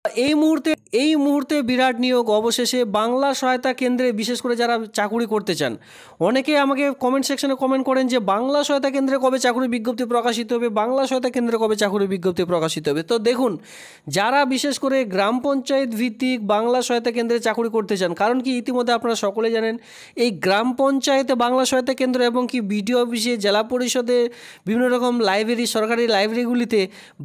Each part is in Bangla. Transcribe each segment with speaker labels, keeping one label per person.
Speaker 1: এই মুহূর্তে বিরাট নিয়োগ অবশেষে বাংলা সহায়তা কেন্দ্রে বিশেষ করে যারা চাকুরি করতে চান অনেকে আমাকে কমেন্ট সেকশনে কমেন্ট করেন যে বাংলা সহায়তা কেন্দ্রে কবে চাকুরি বিজ্ঞপ্তি প্রকাশিত হবে, বাংলা সহায়তা কেন্দ্রে কবে চাকুরি বিজ্ঞপ্তি প্রকাশিত হবে। তো দেখুন, যারা বিশেষ করে গ্রাম পঞ্চায়েত ভিত্তিক বাংলা সহায়তা কেন্দ্রে চাকুরি করতে চান, কারণ কি ইতিমধ্যে আপনারা সকলে জানেন এই গ্রাম পঞ্চায়েতে বাংলা সহায়তা কেন্দ্র এবং কি বিডিও অফিসে, জেলা পরিষদে, বিভিন্ন রকম লাইব্রেরি, সরকারি লাইব্রেরিগুলিতে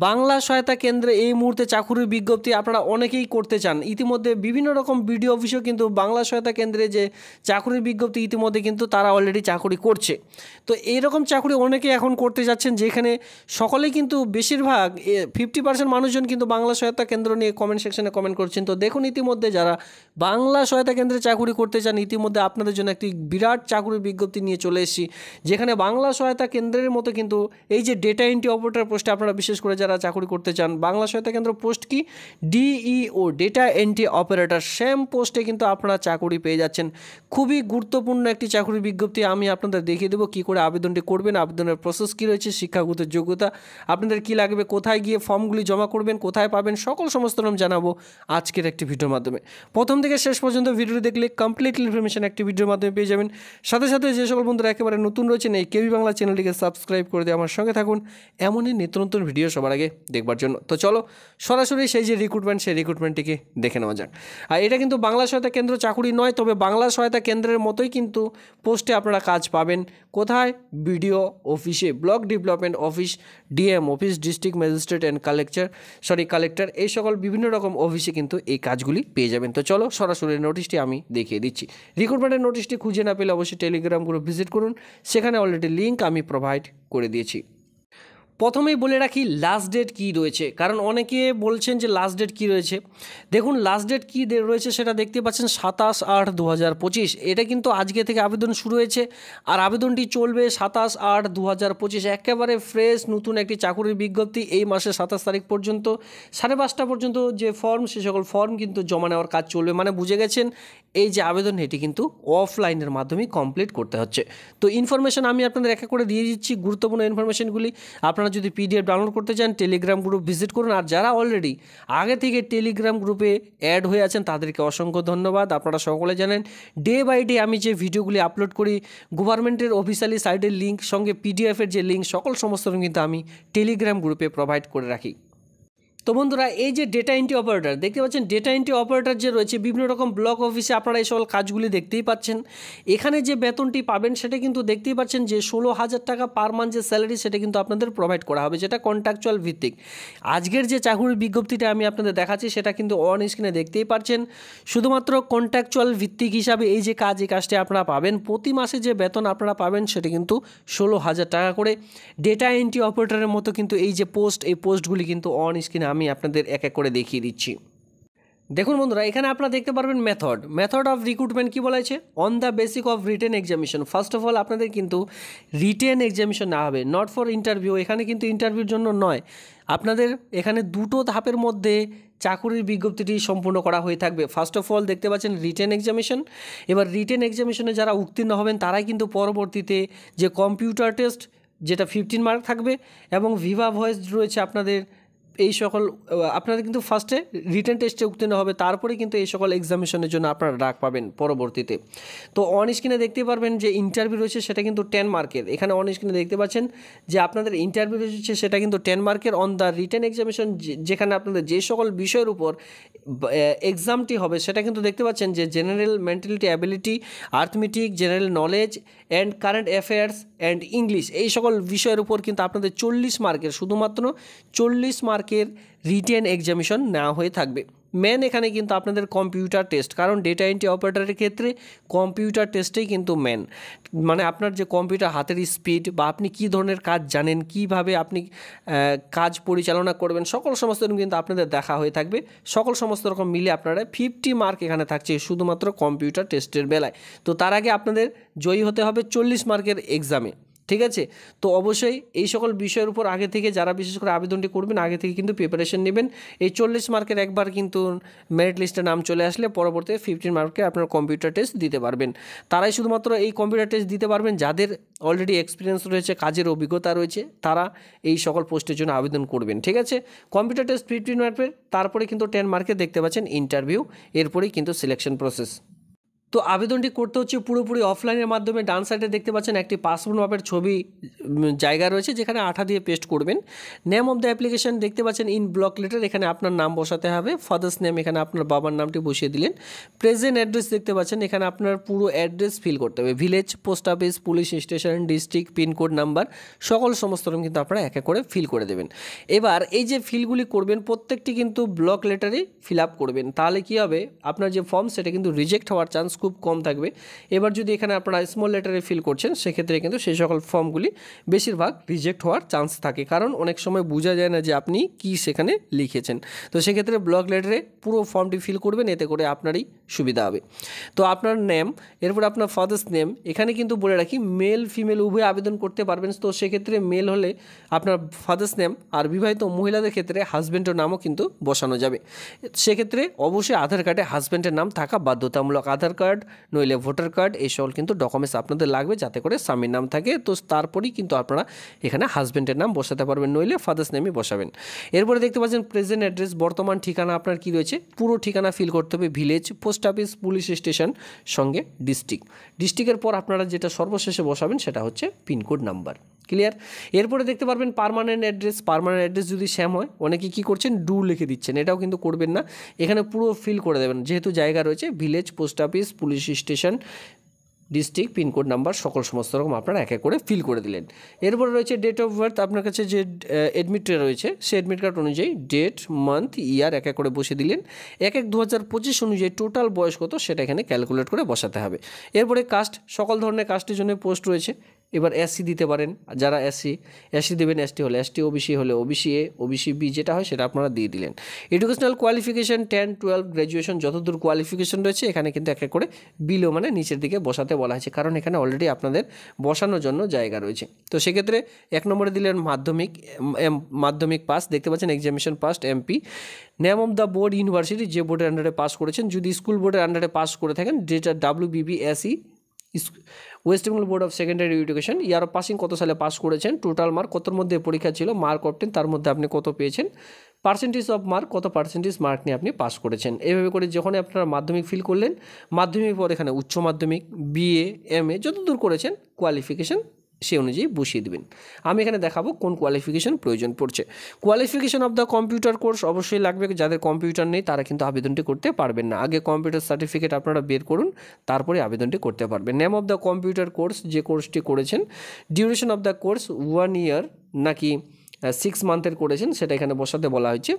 Speaker 1: বাংলা সহায়তা কেন্দ্রে এই মুহূর্তে চাকুরির বিজ্ঞপ্তি আপনারা অনেকেই করতে চান। ইতিমধ্যে বিভিন্ন রকম বিডিও অফিসেও কিন্তু বাংলা সহায়তা কেন্দ্রে যে চাকুরির বিজ্ঞপ্তি ইতিমধ্যে কিন্তু তারা অলরেডি চাকুরি করছে। তো এইরকম চাকুরি অনেকে এখন করতে যাচ্ছেন, যেখানে সকলেই কিন্তু বেশিরভাগ 50% মানুষজন কিন্তু বাংলা সহায়তা কেন্দ্র নিয়ে কমেন্ট সেকশনে কমেন্ট করছেন। তো দেখুন, ইতিমধ্যে যারা বাংলা সহায়তা কেন্দ্রে চাকুরি করতে চান ইতিমধ্যে আপনাদের জন্য একটি বিরাট চাকুরির বিজ্ঞপ্তি নিয়ে চলে এসেছি, যেখানে বাংলা সহায়তা কেন্দ্রের মতো কিন্তু এই যে ডেটা এন্ট্রি অপারেটর পোস্টে আপনারা বিশেষ করে যারা চাকুরি করতে চান, বাংলা সহায়তা কেন্দ্র পোস্ট কি DEO, data entry operator, same পোস্টে কিন্তু আপনারা চাকুরি পেয়ে যাচ্ছেন। খুবই গুরুত্বপূর্ণ একটি চাকুরির বিজ্ঞপ্তি। আমি আপনাদের দেখিয়ে দেবো কী করে আবেদনটি করবেন, আবেদনের প্রসেস কী রয়েছে, শিক্ষাগত যোগ্যতা আপনাদের কী লাগবে, কোথায় গিয়ে ফর্মগুলি জমা করবেন, কোথায় পাবেন, সমস্ত রকম জানাবো আজকের একটি ভিডিওর মাধ্যমে। প্রথম থেকে শেষ পর্যন্ত ভিডিওটি দেখলে কমপ্লিট ইনফরমেশন একটি ভিডিওর মাধ্যমে পেয়ে যাবেন। সাথে সাথে যে সকল বন্ধুরা একেবারে নতুন রয়েছেন এই কেবি বাংলা চ্যানেলটিকে সাবস্ক্রাইব করে দিয়ে আমার সঙ্গে থাকুন এমনই নিত্য নতুন ভিডিও সবার আগে দেখবার জন্য। তো চলো সরাসরি সেই যে রিক্রুটমেন্ট, সেই রিক্রুটমেন্টটিকে দেখে নেওয়া যাক। আর এটা কিন্তু বাংলা সহায়তা কেন্দ্র চাকুরি নয়, তবে বাংলা সহায়তা কেন্দ্রের মতোই কিন্তু পোস্টে আপনারা কাজ পাবেন। কোথায়? বিডিও অফিসে, block development office, DM office, district magistrate and collector, এই সকল বিভিন্ন রকম অফিসে কিন্তু এই কাজগুলি পেয়ে যাবেন। তো চলো সরাসরি নোটিশটি আমি দেখিয়ে দিচ্ছি। রিক্রুটমেন্টের নোটিশটি খুঁজে না পেলে অবশ্যই টেলিগ্রাম গ্রুপ ভিজিট করুন, সেখানে অলরেডি লিঙ্ক আমি প্রোভাইড করে দিয়েছি। প্রথমেই বলে রাখি লাস্ট ডেট কী রয়েছে, কারণ অনেকে বলছেন যে লাস্ট ডেট কী রয়েছে। দেখুন, লাস্ট ডেট কী রয়েছে সেটা দেখতে পাচ্ছেন 27/8/2025। এটা কিন্তু আজকে থেকে আবেদন শুরু হয়েছে আর আবেদনটি চলবে 27/8/2025। একেবারে ফ্রেশ নতুন একটি চাকুরির বিজ্ঞপ্তি। এই মাসের 27 তারিখ পর্যন্ত 5:30 পর্যন্ত যে ফর্ম, সে সকল ফর্ম কিন্তু জমা নেওয়ার কাজ চলবে। মানে বুঝে গেছেন এই যে আবেদন, এটি কিন্তু অফলাইনের মাধ্যমেই কমপ্লিট করতে হচ্ছে। তো ইনফরমেশন আমি আপনাদের এক এক করে দিয়ে দিচ্ছি, গুরুত্বপূর্ণ ইনফরমেশনগুলি। আপনারা যদি পিডিএফ ডাউনলোড করতে চান টেলিগ্রাম গ্রুপ ভিজিট করুন, আর যারা অলরেডি আগে থেকে টেলিগ্রাম গ্রুপে অ্যাড হয়ে আছেন তাদেরকে অসংখ্য ধন্যবাদ। আপনারা সকলে জানেন ডে বাই ডে আমি যে ভিডিওগুলি আপলোড করি, গভর্নমেন্টের অফিসিয়ালি সাইটের লিঙ্ক সঙ্গে পিডিএফের যে লিঙ্ক, সমস্ত কিন্তু আমি টেলিগ্রাম গ্রুপে প্রোভাইড করে রাখি। তো বন্ধুরা, এই যে ডেটা এন্ট্রি অপারেটর দেখতে পাচ্ছেন, ডেটা এন্ট্রি অপারেটর যে রয়েছে বিভিন্ন রকম ব্লক অফিসে আপনারা এই সকল কাজগুলি দেখতেই পাচ্ছেন। এখানে যে বেতনটি পাবেন সেটা কিন্তু দেখতেই পাচ্ছেন যে 16,000 টাকা পার মান্থ যে স্যালারি, সেটা কিন্তু আপনাদের প্রোভাইড করা হবে, যেটা কন্ট্রাকচুয়াল ভিত্তিক। আজকের যে চাকুরির বিজ্ঞপ্তিটা আমি আপনাদের দেখাচ্ছি সেটা কিন্তু অন স্ক্রিনে দেখতেই পাচ্ছেন। শুধুমাত্র কন্ট্রাকচুয়াল ভিত্তিক হিসাবে এই যে কাজ, এই কাজটি আপনারা পাবেন। প্রতি মাসে যে বেতন আপনারা পাবেন সেটা কিন্তু 16,000 টাকা করে। ডেটা এন্ট্রি অপারেটরের মতো কিন্তু এই যে পোস্ট, এই পোস্টগুলি কিন্তু অন স্ক্রিনে আমি আপনাদের এক এক করে দেখিয়ে দিচ্ছি। দেখুন বন্ধুরা, এখানে আপনারা দেখতে পারবেন মেথড অফ রিক্রুটমেন্ট কী বলা হয়েছে, on the basic of written examination. First of all আপনাদের কিন্তু রিটেন এক্সামিনেশন নেওয়া হবে, নট ফর ইন্টারভিউ। এখানে কিন্তু ইন্টারভিউর জন্য নয়, আপনাদের এখানে দুটো ধাপের মধ্যে চাকুরির বিজ্ঞপ্তিটি সম্পূর্ণ করা হয়ে থাকবে। ফার্স্ট অফ অল দেখতে পাচ্ছেন রিটেন এক্সামিনেশন। এবার রিটেন এক্সামিনেশনে যারা উত্তীর্ণ হবেন তারাই কিন্তু পরবর্তীতে যে কম্পিউটার টেস্ট, যেটা 15 মার্ক থাকবে, এবং ভিভা ভয়েস রয়েছে আপনাদের, এই সকল আপনারা কিন্তু ফার্স্টে রিটেন টেস্টে উত্তীর্ণ হবে, তারপরে কিন্তু এই সকল এক্সামিনেশনের জন্য আপনারা ডাক পাবেন পরবর্তীতে। তো অন স্ক্রিনে দেখতে পারবেন যে ইন্টারভিউ রয়েছে সেটা কিন্তু 10 মার্কের। এখানে অন স্ক্রিনে দেখতে পাচ্ছেন যে আপনাদের ইন্টারভিউ রয়েছে সেটা কিন্তু 10 মার্কের। অন দ্য রিটেন এক্সামিনেশন যেখানে আপনাদের যে সকল বিষয়ের উপর এক্সামটি হবে সেটা কিন্তু দেখতে পাচ্ছেন যে general mentality ability, arithmetic, general knowledge and current affairs and English, এই সকল বিষয়ের উপর কিন্তু আপনাদের 40 মার্কের, শুধুমাত্র 40 মার্কের রিটেন এক্সামিনেশন নেওয়া হয়ে থাকবে। মেন এখানে কিন্তু আপনাদের কম্পিউটার টেস্ট, কারণ ডেটা এন্ট্রি অপারেটরের ক্ষেত্রে কম্পিউটার টেস্টেই কিন্তু মেন। মানে আপনার যে কম্পিউটার হাতের স্পিড, বা আপনি কী ধরনের কাজ জানেন, কিভাবে আপনি কাজ পরিচালনা করবেন, সমস্ত রকম কিন্তু আপনাদের দেখা হয়ে থাকবে। সমস্ত রকম মিলে আপনারা 50 মার্ক এখানে থাকছে শুধুমাত্র কম্পিউটার টেস্টের বেলায়। তো তার আগে আপনাদের জয়ী হতে হবে 40 মার্কের এক্সামে। ঠিক আছে। তো অবশ্যই এই সকল বিষয়ের উপর আগে থেকে যারা বিশেষ করে আবেদনটি করবেন আগে থেকে কিন্তু প্রিপারেশন নেবেন। এই 40 মার্কের একবার কিন্তু মেরিট লিস্টে নাম চলে আসলে পরবর্তীতে 15 মার্কে আপনার কম্পিউটার টেস্ট দিতে পারবেন। তারাই শুধুমাত্র এই কম্পিউটার টেস্ট দিতে পারবেন যাদের অলরেডি এক্সপিরিয়েন্স রয়েছে, কাজের অভিজ্ঞতা রয়েছে, তারা এই সকল পোস্টের জন্য আবেদন করবেন। ঠিক আছে, কম্পিউটার টেস্ট 15 মার্কের, তারপরে কিন্তু 10 মার্কে দেখতে পাচ্ছেন ইন্টারভিউ, এরপরেই কিন্তু সিলেকশন প্রসেস। তো আবেদনটি করতে হচ্ছে পুরোপুরি অফলাইনের মাধ্যমে। ডান সাইডে দেখতে পাচ্ছেন একটি পাসপোর্ট মাপের ছবি জায়গা রয়েছে যেখানে আঠা দিয়ে পেস্ট করবেন। নেম অফ দ্য অ্যাপ্লিকেশন দেখতে পাচ্ছেন ইন ব্লক লেটার, এখানে আপনার নাম বসাতে হবে। ফাদার্স নেম এখানে আপনার বাবার নামটি বসিয়ে দিলেন। প্রেজেন্ট অ্যাড্রেস দেখতে পাচ্ছেন এখানে আপনার পুরো অ্যাড্রেস ফিল করতে হবে। Village, post office, police station, district, pincode, number, সমস্ত রকম কিন্তু আপনারা এক এক করে ফিল করে দেবেন। এবার এই যে ফিলগুলি করবেন প্রত্যেকটি কিন্তু ব্লক লেটারে ফিল আপ করবেন, তাহলে কী হবে আপনার যে ফর্ম সেটা কিন্তু রিজেক্ট হওয়ার চান্স খুব কম থাকবে। এবার যদি এখানে আপনারা স্মল লেটারে ফিল করছেন সেক্ষেত্রে কিন্তু সেই সকল ফর্মগুলি বেশিরভাগ রিজেক্ট হওয়ার চান্স থাকে, কারণ অনেক সময় বোঝা যায় না যে আপনি কি সেখানে লিখেছেন। তো সেক্ষেত্রে ব্লক লেটারে পুরো ফর্মটি ফিল করবেন, এতে করে আপনারই সুবিধা হবে। তো আপনার নেম, এরপর আপনার ফাদার্স নেম, এখানে কিন্তু বলে রাখি মেল ফিমেল উভয় আবেদন করতে পারবেন। তো সেক্ষেত্রে মেল হলে আপনার ফাদার্স নেম, আর বিবাহিত মহিলাদের ক্ষেত্রে হাজব্যান্ডের নামও কিন্তু বসানো যাবে। সেক্ষেত্রে অবশ্যই আধার কার্ডে হাজব্যান্ডের নাম থাকা বাধ্যতামূলক। আধার কার্ড নইলে ভোটার কার্ড এই সকল কিন্তু ডকুমেন্টস আপনাদের লাগবে যাতে করে স্বামীর নাম থাকে। তো তারপরেই কিন্তু আপনারা এখানে হাজব্যান্ডের নাম বসাতে পারবেন, নইলে ফাদার্স নেমই বসাবেন। এরপরে দেখতে পাচ্ছেন প্রেজেন্ট অ্যাড্রেস, বর্তমান ঠিকানা আপনার কি রয়েছে পুরো ঠিকানা ফিল করতে হবে। Village, post office, police station, সঙ্গে ডিস্ট্রিক্টের পর আপনারা যেটা সর্বশেষে বসাবেন সেটা হচ্ছে পিনকোড নাম্বার। ক্লিয়ার? এরপরে দেখতে পারবেন পার্মানেন্ট অ্যাড্রেস যদি শ্যাম হয়, অনেকে কী করছেন ডু লিখে দিচ্ছেন, এটাও কিন্তু করবেন না। এখানে পুরো ফিল করে দেবেন, যেহেতু জায়গা রয়েছে village, post office, police station, district, pincode number, সমস্ত রকম আপনারা এক এক করে ফিল করে দিলেন। এরপরে রয়েছে ডেট অফ বার্থ, আপনার কাছে যে অ্যাডমিট রয়েছে সেই অ্যাডমিট কার্ড অনুযায়ী ডেট, মান্থ, ইয়ার এক এক করে বসে দিলেন। 1/1/2025 অনুযায়ী টোটাল বয়স কত সেটা এখানে ক্যালকুলেট করে বসাতে হবে। এরপরে কাস্ট, সকল ধরনের কাস্টের জন্য পোস্ট রয়েছে। এবার এসসি দিতে পারেন, যারা এসসি দেবেন, এসটি হলে এসটি, ওবিসি হলে ওবিসি এ, ওবিসি বি, যেটা হয় সেটা আপনারা দিয়ে দিলেন। এডুকেশনাল কোয়ালিফিকেশন 10, 12, গ্র্যাজুয়েশন যতদূর কোয়ালিফিকেশন রয়েছে এখানে কিন্তু এক এক করে বিলো মানে নিচের দিকে বসাতে বলা হয়েছে, কারণ এখানে অলরেডি আপনাদের বসানোর জন্য জায়গা রয়েছে। তো সেক্ষেত্রে 1 নম্বরে দিলেন মাধ্যমিক পাস, দেখতে পাচ্ছেন examination pass, MP. Name of the board, university যে বোর্ডের আন্ডারে পাস করেছেন, যদি স্কুল বোর্ডের আন্ডারে পাস করে থাকেন যেটা WBBSE, West Bengal board of secondary education, year of passing কত সালে পাস করেছেন, টোটাল মার্ক কতর মধ্যে পরীক্ষা ছিল, মার্ক অফ 10 তার মধ্যে আপনি কত পেয়েছেন, পার্সেন্টেজ অফ মার্ক কত পার্সেন্টেজ মার্ক নিয়ে আপনি পাস করেছেন। এইভাবে করে যখন আপনারা মাধ্যমিক ফিল করলেন, মাধ্যমিক পর এখানে উচ্চ মাধ্যমিক, BA, MA যতদূর করেছেন কোয়ালিফিকেশন সেই অনুযায়ী বসিয়ে দেবেন। আমি এখানে দেখাবো কোন কোয়ালিফিকেশন প্রয়োজন পড়ছে। Qualification of the computer course অবশ্যই লাগবে, যাদের কম্পিউটার নেই তারা কিন্তু আবেদনটি করতে পারবেন না। আগে কম্পিউটার সার্টিফিকেট আপনারা বের করুন, তারপরে আবেদনটি করতে পারবেন। Name of the computer course, যে কোর্সটি করেছেন, ডিউরেশন অফ দ্য কোর্স 1 ইয়ার নাকি 6 মান্থের করেছেন সেটা এখানে বসাতে বলা হয়েছে।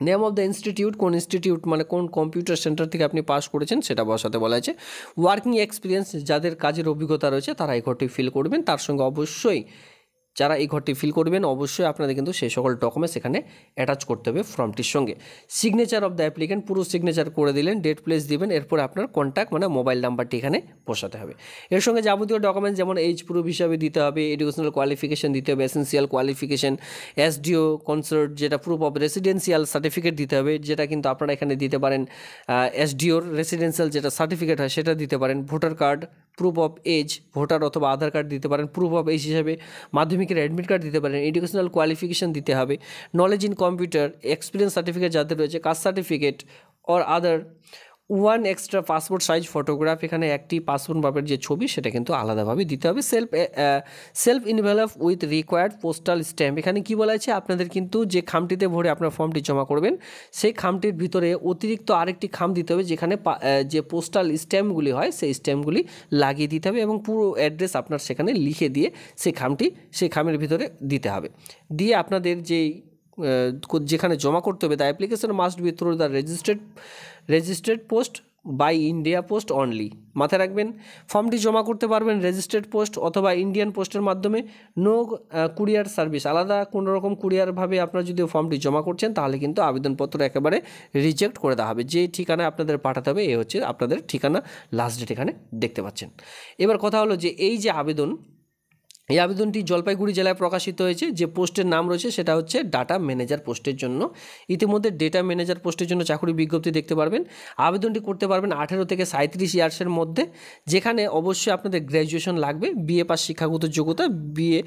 Speaker 1: নেম অফ দ্য ইনস্টিটিউট, কোন ইনস্টিটিউট মানে কোন কম্পিউটার সেন্টার থেকে আপনি পাস করেছেন সেটা বসাতে বলা হয়েছে। ওয়ার্কিং এক্সপিরিয়েন্স, যাদের কাজের অভিজ্ঞতা রয়েছে তারা এই ঘরটি ফিল করবেন। তার সঙ্গে অবশ্যই যারা এই ঘরটি ফিল করবেন অবশ্যই আপনাদের কিন্তু সেই সকল ডকুমেন্টস এখানে অ্যাটাচ করতে হবে ফর্মটির সঙ্গে। সিগনেচার অফ দ্য অ্যাপ্লিকেন্ট, পুরো সিগনেচার করে দিলেন, ডেট প্লেস দিবেন, এরপর আপনার কন্ট্যাক্ট মানে মোবাইল নাম্বারটি এখানে বসাতে হবে। এর সঙ্গে যাবতীয় ডকুমেন্টস যেমন এইজ প্রুফ হিসাবে দিতে হবে, এডুকেশনাল কোয়ালিফিকেশন দিতে হবে, এসেন্সিয়াল কোয়ালিফিকেশন, SDO কনসার্ট যেটা প্রুফ অফ রেসিডেন্সিয়াল সার্টিফিকেট দিতে হবে, যেটা কিন্তু আপনারা এখানে দিতে পারেন SDOর রেসিডেন্সিয়াল যেটা সার্টিফিকেট হয় সেটা দিতে পারেন। Voter card, proof of age, voter অথবা আধার কার্ড দিতে পারেন। প্রুফ অফ এজ হিসাবে মাধ্যমিকের অ্যাডমিট কার্ড দিতে পারেন। এডুকেশনাল কোয়ালিফিকেশন দিতে হবে, knowledge in computer, experience certificate যাদের রয়েছে, caste certificate or other, 1 extra passport size photograph, এখানে একটি পাসপোর্ট মাপের যে ছবি সেটা কিন্তু আলাদাভাবে দিতে হবে। Self involve with required postal stamp, এখানে কি বলা আছে আপনাদের কিন্তু যে খামটিতে ভরে আপনার ফর্মটি জমা করবেন সেই খামটির ভিতরে অতিরিক্ত আরেকটি খাম দিতে হবে, যেখানে যে পোস্টাল স্ট্যাম্পগুলি হয় সেই স্ট্যাম্পগুলি লাগিয়ে দিতে হবে এবং পুরো অ্যাড্রেস আপনার সেখানে লিখে দিয়ে সেই খামের ভিতরে দিতে হবে। দিয়ে আপনাদের যেই যেখানে জমা করতে হবে, the application must be through the registered post by India post only. মাথায় রাখবেন ফর্মটি জমা করতে পারবেন রেজিস্টার্ড পোস্ট অথবা ইন্ডিয়ান পোস্টের মাধ্যমে। নো কুরিয়ার সার্ভিস, আলাদা কোনো রকম কুরিয়ারভাবে আপনারা যদি ফর্মটি জমা করছেন তাহলে কিন্তু আবেদনপত্র একেবারে রিজেক্ট করে দেওয়া হবে। যে ঠিকানায় আপনাদের পাঠাতে হবে এ হচ্ছে আপনাদের ঠিকানা, লাস্ট ডেট এখানে দেখতে পাচ্ছেন। এবার কথা হলো যে এই যে আবেদন, এই আবেদনটি জলপাইগুড়ি জেলায় প্রকাশিত হয়েছে। যে পোস্টের নাম রয়েছে সেটা হচ্ছে ডাটা ম্যানেজার পোস্টের জন্য। ইতিমধ্যে ডেটা ম্যানেজার পোস্টের জন্য চাকরি বিজ্ঞপ্তি দেখতে পারবেন। আবেদনটি করতে পারবেন 18 থেকে 37 ইয়ার্সের মধ্যে, যেখানে অবশ্যই আপনাদের গ্র্যাজুয়েশন লাগবে, বিএ পাস শিক্ষাগত যোগ্যতা, বিএ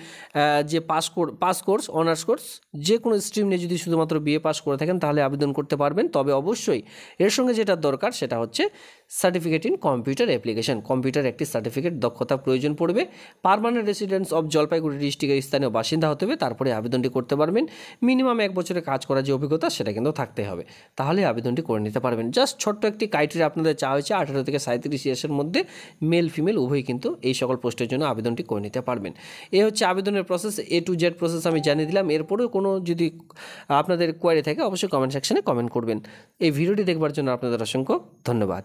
Speaker 1: যে পাস কোর্স, অনার্স কোর্স, যে কোনো স্ট্রিম নিয়ে যদি শুধুমাত্র বিএ পাস করে থাকেন তাহলে আবেদন করতে পারবেন। তবে অবশ্যই এর সঙ্গে যেটা দরকার সেটা হচ্ছে certificate in computer application, computer একটি সার্টিফিকেট দক্ষতা প্রয়োজন পড়বে। পার্মানেন্ট রেসিডেন্স অফ জলপাইগুড়ি ডিস্ট্রিক্টের স্থানীয় বাসিন্দা হতে হবে, তারপরে আবেদনটি করতে পারবেন। মিনিমাম 1 বছরে কাজ করার যে অভিজ্ঞতা সেটা কিন্তু থাকতে হবে, তাহলে আবেদনটি করে নিতে পারবেন। জাস্ট ছোট্ট একটি ক্রাইটেরিয়া আপনাদের চাওয়া হয়েছে, 18 থেকে 37 ইয়ার্সের মধ্যে মেল ফিমেল উভয়ই কিন্তু এই সকল পোস্টের জন্য আবেদনটি করে নিতে পারবেন। এ হচ্ছে আবেদনের process, A to Z process আমি জানিয়ে দিলাম। এরপরেও কোনো যদি আপনাদের কোয়ারি থাকে অবশ্যই কমেন্ট সেকশনে কমেন্ট করবেন। এই ভিডিওটি দেখবার জন্য আপনাদের অসংখ্য ধন্যবাদ।